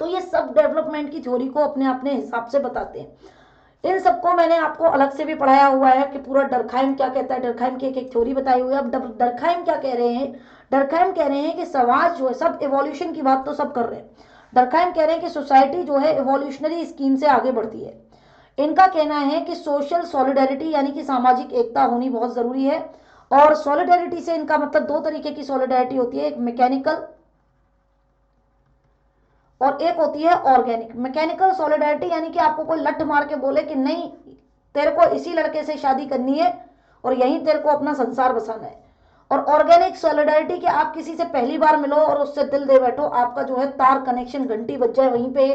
तो ये सब डेवलपमेंट की थ्योरी को अपने अपने हिसाब से बताते हैं। इन सबको मैंने आपको अलग से भी पढ़ाया हुआ है कि पूरा डर्कहाइम क्या कहता है, डर्कहाइम की एक एक थ्योरी बताई हुई है। अब डर्कहाइम क्या कह रहे हैं, डर्कहाइम कह रहे हैं कि समाज जो है, सब इवोल्यूशन की बात तो सब कर रहे हैं, डर्कहाइम कह रहे हैं कि सोसाइटी जो है इवोल्यूशनरी स्कीम से आगे बढ़ती है। इनका कहना है कि सोशल सॉलिडेरिटी यानी कि सामाजिक एकता होनी बहुत जरूरी है, और सॉलिडेरिटी से इनका मतलब दो तरीके की सॉलिडेरिटी होती है, एक मैकेनिकल और एक होती है ऑर्गेनिक। मैकेनिकल सॉलिडेरिटी यानी कि आपको कोई लठ मार के बोले कि नहीं तेरे को इसी लड़के से शादी करनी है और यहीं तेरे को अपना संसार बसाना है। और ऑर्गेनिक सॉलिडेरिटी कि आप किसी से पहली बार मिलो और उससे दिल दे बैठो, आपका जो है तार कनेक्शन घंटी बज जाए वहीं पे,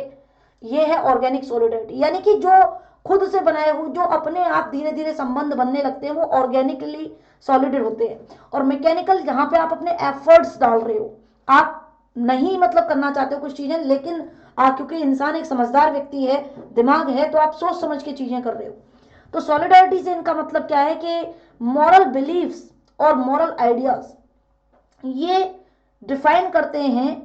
ये है ऑर्गेनिक सॉलिडेरिटी। यानी कि जो खुद से बनाए हुए, जो अपने आप धीरे धीरे संबंध बनने लगते हैं, वो ऑर्गेनिकली सॉलिडेट होते हैं। और मैकेनिकल जहां पे आप अपने एफर्ट्स डाल रहे हो, आप नहीं मतलब करना चाहते हो कुछ चीजें, लेकिन क्योंकि इंसान एक समझदार व्यक्ति है, दिमाग है, तो आप सोच समझ के चीजें कर रहे हो। तो सॉलिडारिटी से इनका मतलब क्या है कि मॉरल बिलीफ्स और मॉरल आइडियाज ये डिफाइन करते हैं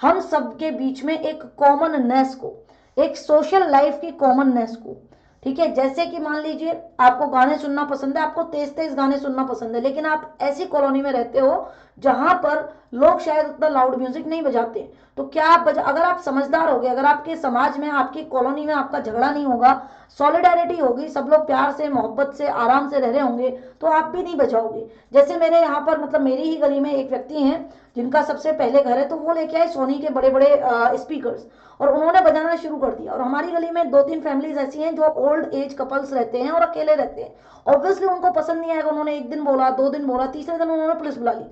हम सबके बीच में एक कॉमननेस को, एक सोशल लाइफ की कॉमननेस को। ठीक है, जैसे कि मान लीजिए आपको गाने सुनना पसंद है, आपको तेज तेज गाने सुनना पसंद है, लेकिन आप ऐसी कॉलोनी में रहते हो जहां पर लोग शायद उतना लाउड म्यूजिक नहीं बजाते, तो क्या आप अगर आप समझदार होगे, अगर आपके समाज में, आपकी कॉलोनी में आपका झगड़ा नहीं होगा, सॉलिडारिटी होगी, सब लोग प्यार से मोहब्बत से आराम से रह रहे होंगे, तो आप भी नहीं बजाओगे। जैसे मेरे यहाँ पर मतलब मेरी ही गली में एक व्यक्ति हैं जिनका सबसे पहले घर है, तो वो लेके आए सोनी के बड़े बड़े स्पीकर्स और उन्होंने बजाना शुरू कर दिया। और हमारी गली में दो तीन फैमिलीज ऐसी हैं जो ओल्ड एज कपल्स रहते हैं और अकेले रहते हैं। ऑब्वियसली उनको पसंद नहीं आएगा, उन्होंने एक दिन बोला, दो दिन बोला, तीसरे दिन उन्होंने पुलिस बुला ली।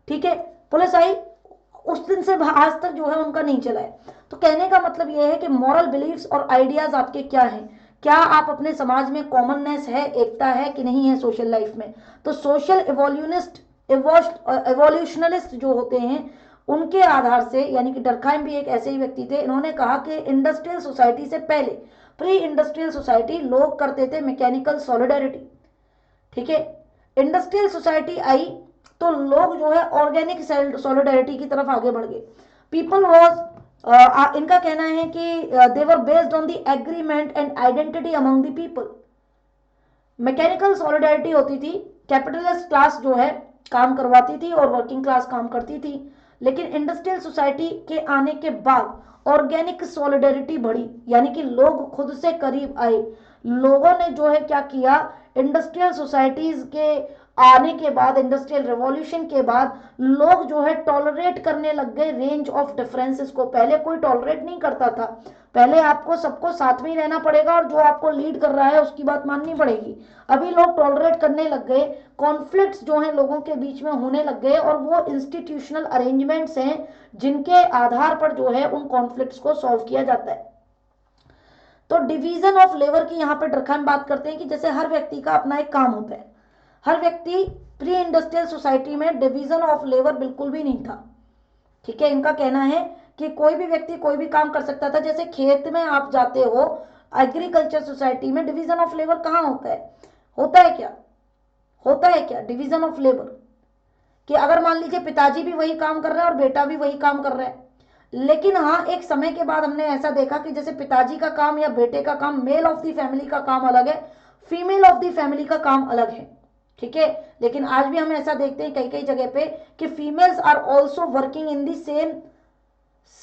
ठीक है, पुलिस आई, उस दिन से आज तक जो है उनका नहीं चला है। तो कहने का मतलब यह है कि मॉरल बिलीफ्स और आइडियाज आपके क्या हैं, क्या आप अपने समाज में कॉमननेस है, एकता है कि नहीं है सोशल लाइफ में। तो सोशल इवोल्यूशनलिस्ट जो होते हैं उनके आधार से, यानी कि डर्कहाइम भी एक ऐसे ही व्यक्ति थे, इन्होंने कहा कि इंडस्ट्रियल सोसाइटी से पहले, प्री इंडस्ट्रियल सोसाइटी, लोग करते थे मैकेनिकल सॉलिडारिटी। ठीक है, इंडस्ट्रियल सोसाइटी आई तो लोग जो है ऑर्गेनिक सॉलिडारिटी की तरफ आगे बढ़ गए। पीपल वॉज इनका कहना है कि they were based on the agreement and identity among the people. Mechanical solidarity होती थी, कैपिटलिस्ट क्लास जो है काम करवाती थी और वर्किंग क्लास काम करती थी। लेकिन इंडस्ट्रियल सोसाइटी के आने के बाद ऑर्गेनिक सॉलिडेरिटी बढ़ी, यानी कि लोग खुद से करीब आए। लोगों ने जो है क्या किया, इंडस्ट्रियल सोसाइटीज के आने के बाद, इंडस्ट्रियल रेवोल्यूशन के बाद लोग जो है टॉलरेट करने लग गए रेंज ऑफ डिफरेंसेस को। पहले कोई टॉलरेट नहीं करता था, पहले आपको सबको साथ में ही रहना पड़ेगा और जो आपको लीड कर रहा है उसकी बात माननी पड़ेगी। अभी लोग टॉलरेट करने लग गए, कॉन्फ्लिक्ट्स जो हैं लोगों के बीच में होने लग गए, और वो इंस्टीट्यूशनल अरेंजमेंट्स हैं जिनके आधार पर जो है उन कॉन्फ्लिक्ट्स को सॉल्व किया जाता है। तो डिवीजन ऑफ लेबर की यहाँ पे डरखान बात करते हैं कि जैसे हर व्यक्ति का अपना एक काम होता है। हर व्यक्ति प्री इंडस्ट्रियल सोसाइटी में डिवीजन ऑफ लेबर बिल्कुल भी नहीं था, ठीक है। इनका कहना है कि कोई भी व्यक्ति कोई भी काम कर सकता था। जैसे खेत में आप जाते हो, एग्रीकल्चर सोसाइटी में डिवीजन ऑफ लेबर कहाँ होता है? होता है क्या? होता है क्या डिवीजन ऑफ लेबर? कि अगर मान लीजिए पिताजी भी वही काम कर रहे हैं और बेटा भी वही काम कर रहा है, लेकिन हाँ एक समय के बाद हमने ऐसा देखा कि जैसे पिताजी का काम या बेटे का काम, मेल ऑफ द फैमिली का काम अलग है, फीमेल ऑफ द फैमिली का काम अलग है, ठीक है। लेकिन आज भी हम ऐसा देखते हैं कई कई जगह पे कि females are also working in the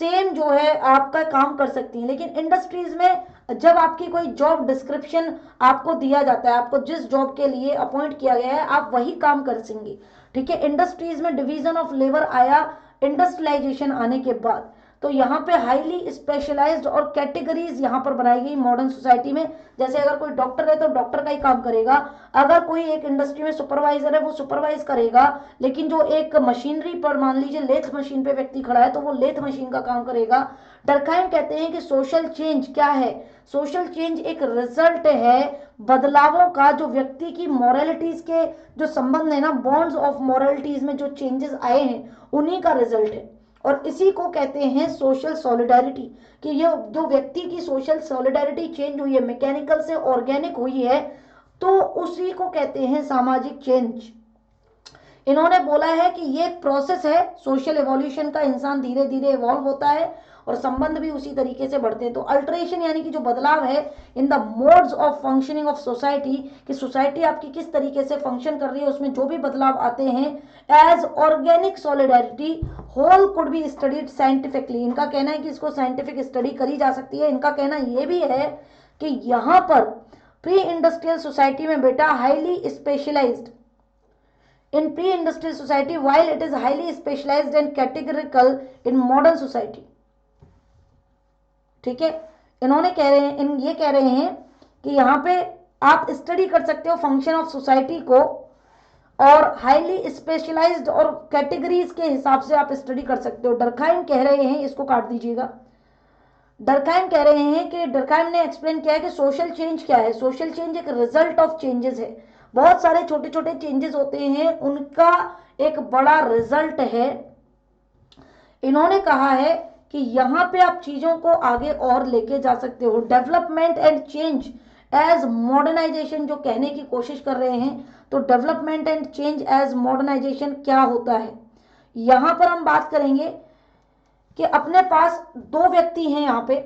same जो है आपका काम कर सकती हैं। लेकिन इंडस्ट्रीज में जब आपकी कोई जॉब डिस्क्रिप्शन आपको दिया जाता है, आपको जिस जॉब के लिए अपॉइंट किया गया है आप वही काम कर सकेंगे, ठीक है। इंडस्ट्रीज में डिवीजन ऑफ लेबर आया इंडस्ट्रियलाइजेशन आने के बाद। तो यहाँ पे हाईली स्पेशलाइज्ड और कैटेगरीज यहाँ पर बनाई गई मॉडर्न सोसाइटी में। जैसे अगर कोई डॉक्टर है तो डॉक्टर का ही काम करेगा, अगर कोई एक इंडस्ट्री में सुपरवाइजर है वो सुपरवाइज करेगा, लेकिन जो एक मशीनरी पर मान लीजिए लेथ मशीन पे व्यक्ति खड़ा है तो वो लेथ मशीन का काम करेगा। डरखाइम कहते हैं कि सोशल चेंज क्या है? सोशल चेंज एक रिजल्ट है बदलावों का, जो व्यक्ति की मॉरलिटीज के जो संबंध है ना, बॉन्ड्स ऑफ मॉरलिटीज में जो चेंजेस आए हैं उन्हीं का रिजल्ट है। और इसी को कहते हैं सोशल सॉलिडारिटी, कि ये जो व्यक्ति की सोशल सॉलिडारिटी चेंज हुई है, मैकेनिकल से ऑर्गेनिक हुई है, तो उसी को कहते हैं सामाजिक चेंज। इन्होंने बोला है कि ये एक प्रोसेस है सोशल एवोल्यूशन का, इंसान धीरे धीरे इवॉल्व होता है और संबंध भी उसी तरीके से बढ़ते हैं। तो अल्टरेशन यानी कि जो बदलाव है in the modes of functioning of society, कि सोसाइटी आपकी किस तरीके से फंक्शन कर रही है, उसमें जो भी बदलाव आते हैं as organic solidarity whole could be studied scientifically. इनका कहना है कि इसको साइंटिफिक स्टडी करी जा सकती है। इनका कहना यह भी है कि यहाँ पर प्री इंडस्ट्रियल सोसाइटी में बेटा highly specialised, in pre-industrial society while it is highly specialized and categorical in modern society, ठीक है। इन्होंने कह रहे हैं, ये कह रहे हैं कि यहाँ पे आप स्टडी कर सकते हो फंक्शन ऑफ सोसाइटी को, और हाईली स्पेशलाइज्ड और कैटेगरीज के हिसाब से आप स्टडी कर सकते हो। डरखाइम कह रहे हैं, इसको काट दीजिएगा, डरखाइम कह रहे हैं कि डरखाइम ने एक्सप्लेन किया है कि सोशल चेंज क्या है। सोशल चेंज एक रिजल्ट ऑफ चेंजेस है, बहुत सारे छोटे छोटे चेंजेस होते हैं, उनका एक बड़ा रिजल्ट है। इन्होंने कहा है कि यहाँ पे आप चीजों को आगे और लेके जा सकते हो। Development and change as modernisation जो कहने की कोशिश कर रहे हैं, तो development and change as modernisation क्या होता है, यहाँ पर हम बात करेंगे कि अपने पास दो व्यक्ति हैं यहाँ पे,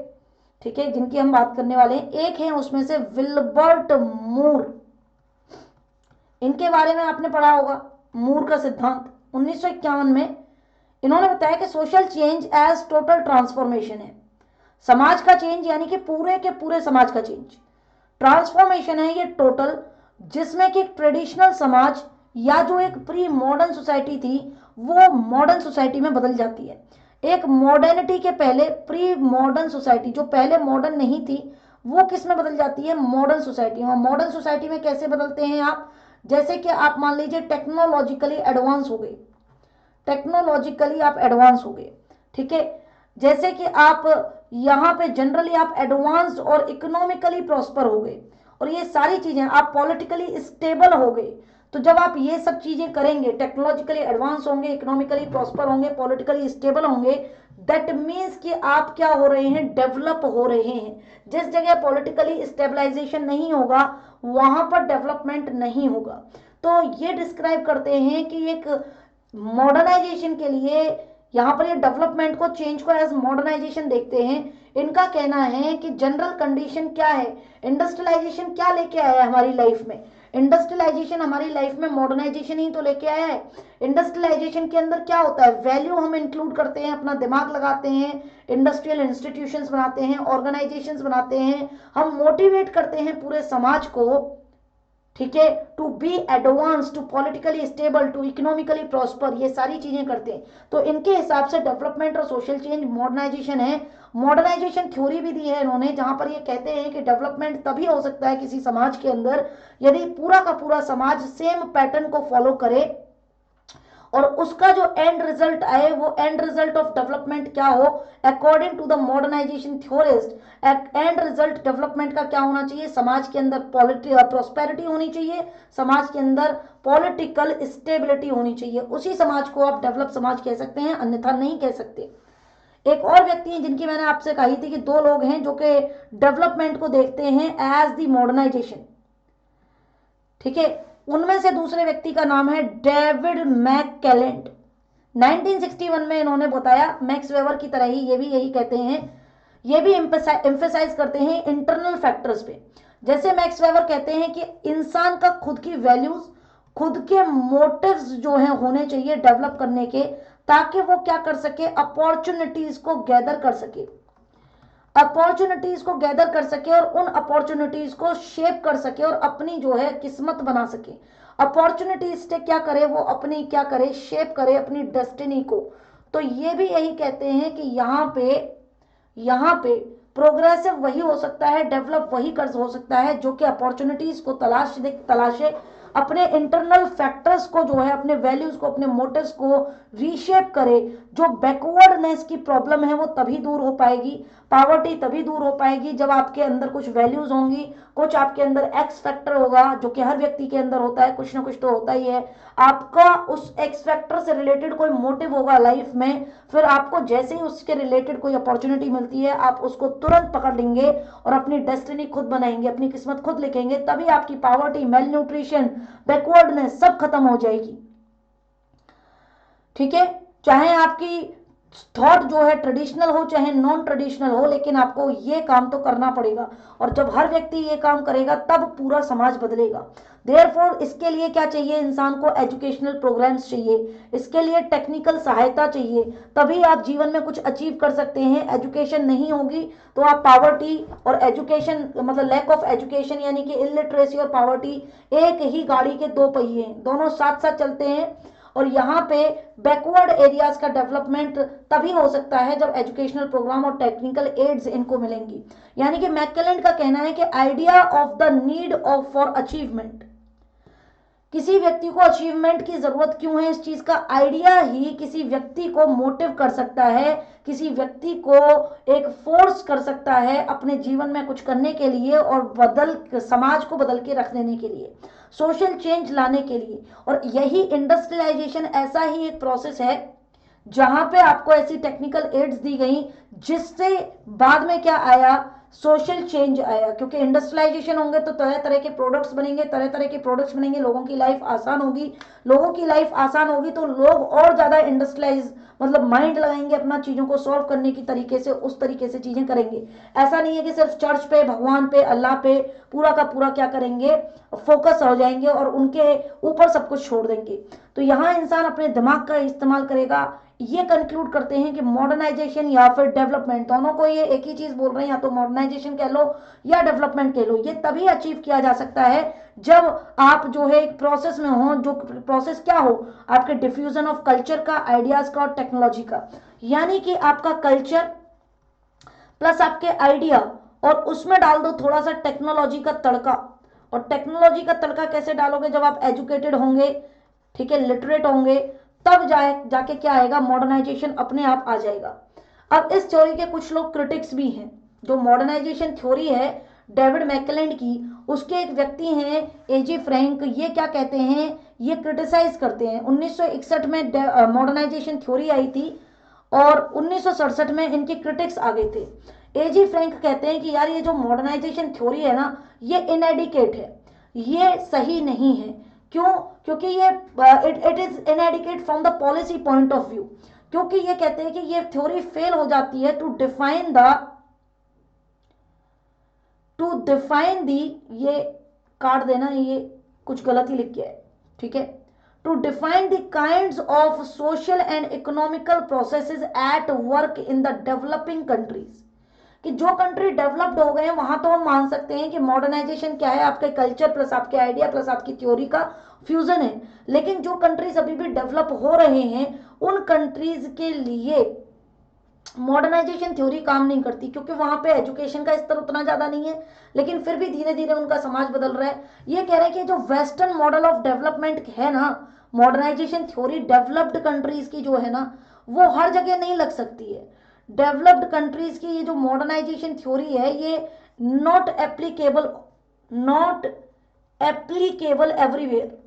ठीक है, जिनकी हम बात करने वाले हैं। एक है उसमें से विल्बर्ट मूर, इनके बारे में आपने पढ़ा होगा, मूर का सिद्धांत 1951 में। इन्होंने बताया कि social change as total transformation है, समाज का चेंज यानी कि पूरे के पूरे समाज का चेंज। ट्रांसफॉर्मेशन है ये टोटल, जिसमें कि ट्रेडिशनल समाज या जो एक प्री मॉडर्न सोसाइटी थी वो मॉडर्न सोसाइटी में बदल जाती है। एक मॉडर्निटी के पहले प्री मॉडर्न सोसाइटी जो पहले मॉडर्न नहीं थी वो किस में बदल जाती है? मॉडर्न सोसाइटी में। मॉडर्न सोसाइटी में कैसे बदलते हैं आप? जैसे कि आप मान लीजिए टेक्नोलॉजिकली एडवांस हो गए, टेक्नोलॉजिकली आप एडवांस हो गए, ठीक है। जैसे कि आप यहाँ पे जनरली आप एडवांस्ड और इकोनॉमिकली प्रॉस्पर हो गए, और ये सारी चीजें आप पॉलिटिकली स्टेबल हो गए। तो जब आप ये सब चीजें करेंगे, टेक्नोलॉजिकली एडवांस होंगे, इकोनॉमिकली प्रॉस्पर होंगे, पॉलिटिकली स्टेबल होंगे, दैट मीन्स कि आप क्या हो रहे हैं? डेवलप हो रहे हैं। जिस जगह पॉलिटिकली स्टेबलाइजेशन नहीं होगा वहां पर डेवलपमेंट नहीं होगा। तो ये डिस्क्राइब करते हैं कि एक मॉडर्नाइजेशन के लिए यहाँ पर ये डेवलपमेंट को, चेंज को एज मॉडर्नाइजेशन देखते हैं। इनका कहना है कि जनरल कंडीशन क्या है, इंडस्ट्रियलाइजेशन क्या लेके आया है हमारी लाइफ में? इंडस्ट्रियलाइजेशन हमारी लाइफ में मॉडर्नाइजेशन ही तो लेके आया है। इंडस्ट्रियलाइजेशन के अंदर क्या होता है, वैल्यू हम इंक्लूड करते हैं, अपना दिमाग लगाते हैं, इंडस्ट्रियल इंस्टीट्यूशंस बनाते हैं, ऑर्गेनाइजेशंस बनाते हैं, हम मोटिवेट करते हैं पूरे समाज को, ठीक है, to be advance, to politically stable, to economically prosper, ये सारी चीजें करते हैं। तो इनके हिसाब से डेवलपमेंट और सोशल चेंज मॉडर्नाइजेशन है। मॉडर्नाइजेशन थ्योरी भी दी है इन्होंने, जहां पर ये कहते हैं कि डेवलपमेंट तभी हो सकता है किसी समाज के अंदर यदि पूरा का पूरा समाज सेम पैटर्न को फॉलो करे और उसका जो एंड रिजल्ट आए वो एंड रिजल्ट ऑफ डेवलपमेंट क्या हो। According to the modernisation theorist end result development का क्या होना चाहिए, समाज के अंदर प्रॉस्पेरिटी होनी चाहिए, समाज के अंदर पॉलिटिकल स्टेबिलिटी होनी चाहिए, उसी समाज को आप डेवलप समाज कह सकते हैं, अन्यथा नहीं कह सकते। एक और व्यक्ति हैं जिनकी मैंने आपसे कही थी कि दो लोग हैं जो कि डेवलपमेंट को देखते हैं एज द मॉडर्नाइजेशन, ठीक है, उनमें से दूसरे व्यक्ति का नाम है डेविड मैकक्लेलैंड। 1961 में इन्होंने बताया, मैक्स वेबर की तरह ही ये भी यही कहते हैं, ये भी एम्फेसाइज करते हैं इंटरनल फैक्टर्स पे। जैसे मैक्स वेबर कहते हैं कि इंसान का खुद की वैल्यूज, खुद के मोटिव्स जो हैं होने चाहिए डेवलप करने के, ताकि वो क्या कर सके, अपॉर्चुनिटीज को गैदर कर सके, अपॉर्चुनिटीज को गैदर कर सके और उन अपॉर्चुनिटीज को शेप कर सके और अपनी जो है किस्मत बना सके। अपॉर्चुनिटीज से क्या करे, वो अपनी क्या करे, शेप करे अपनी डेस्टिनी को। तो ये भी यही कहते हैं कि यहाँ पे प्रोग्रेसिव वही हो सकता है, डेवलप वही कर हो सकता है जो कि अपॉर्चुनिटीज को तलाशे, अपने इंटरनल फैक्टर्स को जो है, अपने वैल्यूज को, अपने मोटिव्स को रीशेप करे। जो बैकवर्डनेस की प्रॉब्लम है वो तभी दूर हो पाएगी, पावर्टी तभी दूर हो पाएगी जब आपके अंदर कुछ वैल्यूज होंगी, कुछ आपके अंदर एक्स फैक्टर होगा, जो कि हर व्यक्ति के अंदर होता है, कुछ ना कुछ तो होता ही है। आपका उस एक्स फैक्टर से रिलेटेड कोई मोटिव होगा लाइफ में, फिर आपको जैसे ही उसके रिलेटेड कोई अपॉर्चुनिटी मिलती है आप उसको तुरंत पकड़ लेंगे और अपनी डेस्टिनी खुद बनाएंगे, अपनी किस्मत खुद लिखेंगे। तभी आपकी पावर्टी, मेल न्यूट्रिशन, बैकवर्डनेस सब खत्म हो जाएगी, ठीक है। चाहे आपकी थॉट जो है ट्रेडिशनल हो चाहे नॉन ट्रेडिशनल हो, लेकिन आपको ये काम तो करना पड़ेगा। और जब हर व्यक्ति ये काम करेगा तब पूरा समाज बदलेगा। देयरफॉर इसके लिए क्या चाहिए, इंसान को एजुकेशनल प्रोग्राम्स चाहिए, इसके लिए टेक्निकल सहायता चाहिए, तभी आप जीवन में कुछ अचीव कर सकते हैं। एजुकेशन नहीं होगी तो आप पावर्टी और एजुकेशन, मतलब लैक ऑफ एजुकेशन यानी कि इलिटरेसी और पावर्टी एक ही गाड़ी के दो पहिए हैं, दोनों साथ साथ चलते हैं। और यहाँ पे बैकवर्ड एरियाज का डेवलपमेंट तभी हो सकता है जब एजुकेशनल प्रोग्राम और टेक्निकल एड्स इनको मिलेंगी। यानी कि मैकक्लेलैंड का कहना है कि idea of the need of for achievement, किसी व्यक्ति को अचीवमेंट की जरूरत क्यों है, इस चीज का आइडिया ही किसी व्यक्ति को मोटिव कर सकता है, किसी व्यक्ति को एक फोर्स कर सकता है अपने जीवन में कुछ करने के लिए और समाज को बदल के रख देने के लिए, सोशल चेंज लाने के लिए। और यही इंडस्ट्रियलाइजेशन ऐसा ही एक प्रोसेस है जहां पे आपको ऐसी टेक्निकल एड्स दी गई जिससे बाद में क्या आया, सोशल चेंज आया। क्योंकि इंडस्ट्रियलाइजेशन होंगे तो तरह तरह के प्रोडक्ट्स बनेंगे, तरह तरह के प्रोडक्ट्स बनेंगे, लोगों की लाइफ आसान होगी, लोगों की लाइफ आसान होगी तो लोग और ज्यादा इंडस्ट्रियलाइज, मतलब माइंड लगाएंगे अपना चीजों को सॉल्व करने की तरीके से, उस तरीके से चीजें करेंगे। ऐसा नहीं है कि सिर्फ चर्च पे, भगवान पे, अल्लाह पे पूरा का पूरा क्या करेंगे, फोकस हो जाएंगे और उनके ऊपर सब कुछ छोड़ देंगे। तो यहाँ इंसान अपने दिमाग का इस्तेमाल करेगा। ये कंक्लूड करते हैं कि मॉडर्नाइजेशन या फिर डेवलपमेंट, दोनों को ये एक ही चीज बोल रहे हैं, या तो मॉडर्नाइजेशन कह लो या डेवलपमेंट कह लो। ये तभी अचीव किया जा सकता है जब आप जो है एक प्रोसेस में हो, जो प्रोसेस क्या हो, आपके डिफ्यूजन ऑफ कल्चर का, आइडियाज का और टेक्नोलॉजी का। यानी कि आपका कल्चर प्लस आपके आइडिया और उसमें डाल दो थोड़ा सा टेक्नोलॉजी का तड़का। और टेक्नोलॉजी का तड़का कैसे डालोगे, जब आप एजुकेटेड होंगे, ठीक है, लिटरेट होंगे, तब जाके क्या आएगा, मॉडर्नाइजेशन अपने आप आ जाएगा। अब इस थ्योरी के कुछ लोग क्रिटिक्स भी हैं। जो मॉडर्नाइजेशन थ्योरी है डेविड मैकक्लेलैंड की, उसके एक व्यक्ति हैं एजी फ्रैंक, ये क्या कहते हैं, ये क्रिटिसाइज करते हैं। 1961 में मॉडर्नाइजेशन थ्योरी आई थी और 1967 में इनके क्रिटिक्स आ गए थे। एजी फ्रैंक कहते हैं कि यार ये जो मॉडर्नाइजेशन थ्योरी है ना, ये इनएडिकेट है, ये सही नहीं है। क्यों? क्योंकि ये it is inadequate from the policy point of view. क्योंकि ये कहते हैं कि ये थ्योरी फेल हो जाती है टू डिफाइन दी, ये काट देना, ये कुछ गलत ही लिख के है, ठीक है। To define the kinds of social and economical processes at work in the developing countries, कि जो कंट्री डेवलप्ड हो गए हैं वहां तो हम मान सकते हैं कि मॉडर्नाइजेशन क्या है, आपके कल्चर प्लस आपके आइडिया प्लस आपकी थ्योरी का फ्यूजन है। लेकिन जो कंट्रीज अभी भी डेवलप हो रहे हैं उन कंट्रीज के लिए मॉडर्नाइजेशन थ्योरी काम नहीं करती, क्योंकि वहां पे एजुकेशन का स्तर उतना ज्यादा नहीं है, लेकिन फिर भी धीरे धीरे उनका समाज बदल रहा है। ये कह रहे हैं कि जो वेस्टर्न मॉडल ऑफ डेवलपमेंट है ना, मॉडर्नाइजेशन थ्योरी डेवलप्ड कंट्रीज की जो है ना, वो हर जगह नहीं लग सकती है। डेवलप्ड कंट्रीज की ये जो मॉडर्नाइजेशन थ्योरी है ये नॉट एप्लीकेबल एवरीवेयर,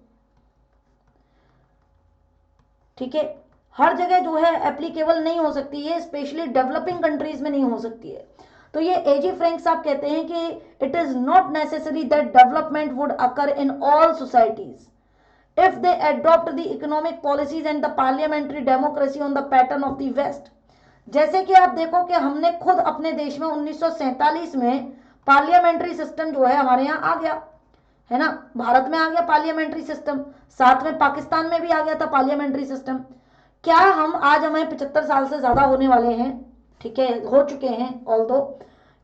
ठीक है। हर जगह जो है एप्लीकेबल नहीं हो सकती है, स्पेशली डेवलपिंग कंट्रीज में नहीं हो सकती है। तो ये एजी फ्रैंक साहब कहते हैं कि it is not necessary that development would occur in all societies if they adopt the economic policies and the parliamentary democracy on the pattern of the west. जैसे कि आप देखो कि हमने खुद अपने देश में 1947 में पार्लियामेंट्री सिस्टम जो है हमारे यहाँ आ गया है ना, भारत में आ गया पार्लियामेंट्री सिस्टम, साथ में पाकिस्तान में भी आ गया था पार्लियामेंट्री सिस्टम। क्या हम आज हमें 75 साल से ज्यादा होने वाले हैं, ठीक है, हो चुके हैं ऑल्दो,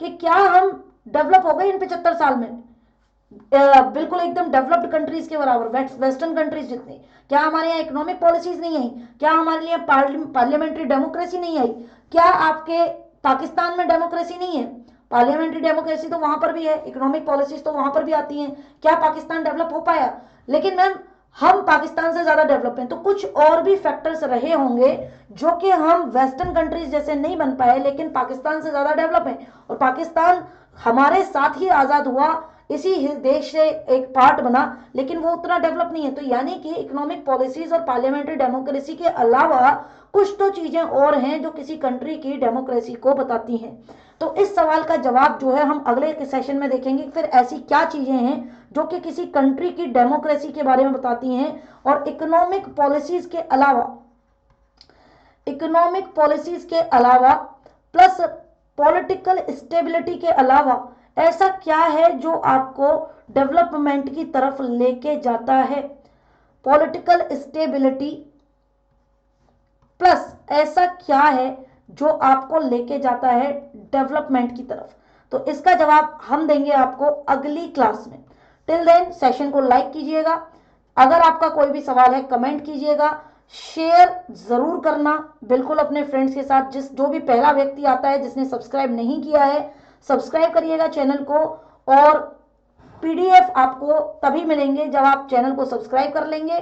कि क्या हम डेवलप हो गए इन 75 साल में? बिल्कुल एकदम डेवलप्ड कंट्रीज के बराबर, वेस्टर्न कंट्रीज जितने। क्या हमारे यहाँ इकोनॉमिक पॉलिसीज नहीं आई? क्या हमारे लिए पार्लियामेंट्री डेमोक्रेसी नहीं आई? क्या आपके पाकिस्तान में डेमोक्रेसी नहीं है? पार्लियामेंट्री डेमोक्रेसी तो वहां पर भी है, इकोनॉमिक पॉलिसीज तो वहां पर भी आती हैं। क्या पाकिस्तान डेवलप हो पाया? लेकिन मैम हम पाकिस्तान से ज्यादा डेवलप हैं, तो कुछ और भी फैक्टर्स रहे होंगे जो कि हम वेस्टर्न कंट्रीज जैसे नहीं बन पाए, लेकिन पाकिस्तान से ज्यादा डेवलप है। और पाकिस्तान हमारे साथ ही आजाद हुआ, इसी देश से एक पार्ट बना, लेकिन वो उतना डेवलप नहीं है। तो यानी कि इकोनॉमिक पॉलिसीज और पार्लियामेंट्री डेमोक्रेसी के अलावा कुछ तो चीजें और हैं जो किसी कंट्री की डेमोक्रेसी को बताती हैं। तो इस सवाल का जवाब जो है हम अगले सेशन में देखेंगे, फिर ऐसी क्या चीजें हैं जो कि किसी कंट्री की डेमोक्रेसी के बारे में बताती हैं। और इकोनॉमिक पॉलिसीज के अलावा प्लस पॉलिटिकल स्टेबिलिटी के अलावा ऐसा क्या है जो आपको डेवलपमेंट की तरफ लेके जाता है? पॉलिटिकल स्टेबिलिटी प्लस ऐसा क्या है जो आपको लेके जाता है डेवलपमेंट की तरफ? तो इसका जवाब हम देंगे आपको अगली क्लास में। टिल देन सेशन को लाइक कीजिएगा, अगर आपका कोई भी सवाल है कमेंट कीजिएगा, शेयर जरूर करना बिल्कुल अपने फ्रेंड्स के साथ। जो भी पहला व्यक्ति आता है जिसने सब्सक्राइब नहीं किया है, सब्सक्राइब करिएगा चैनल को। और पीडीएफ आपको तभी मिलेंगे जब आप चैनल को सब्सक्राइब कर लेंगे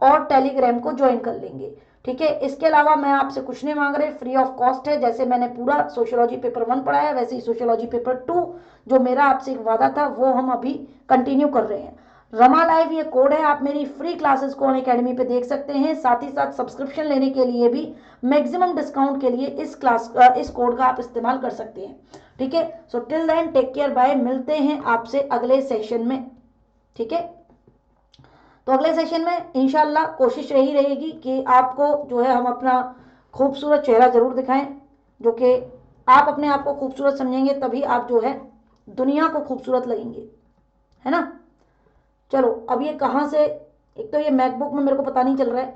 और टेलीग्राम को ज्वाइन कर लेंगे, ठीक है। इसके अलावा मैं आपसे कुछ नहीं मांग रहे, फ्री ऑफ कॉस्ट है। जैसे मैंने पूरा सोशियोलॉजी पेपर 1 पढ़ाया, वैसे ही सोशियोलॉजी पेपर 2 जो मेरा आपसे एक वादा था वो हम अभी कंटिन्यू कर रहे हैं। रमा लाइव ये कोड है, आप मेरी फ्री क्लासेस को अनअकैडमी पे देख सकते हैं। साथ ही साथ सब्सक्रिप्शन लेने के लिए भी मैक्सिमम डिस्काउंट के लिए इस कोड का आप इस्तेमाल कर सकते हैं, ठीक है। So till then take care, bye, मिलते हैं आपसे अगले सेशन में, ठीक है। तो अगले सेशन में इंशाल्लाह कोशिश यही रहेगी कि आपको जो है हम अपना खूबसूरत चेहरा जरूर दिखाएं, जो कि आप अपने आप को खूबसूरत समझेंगे तभी आप जो है दुनिया को खूबसूरत लगेंगे, है ना। चलो अब ये कहाँ से, एक तो ये मैकबुक में मेरे को पता नहीं चल रहा है,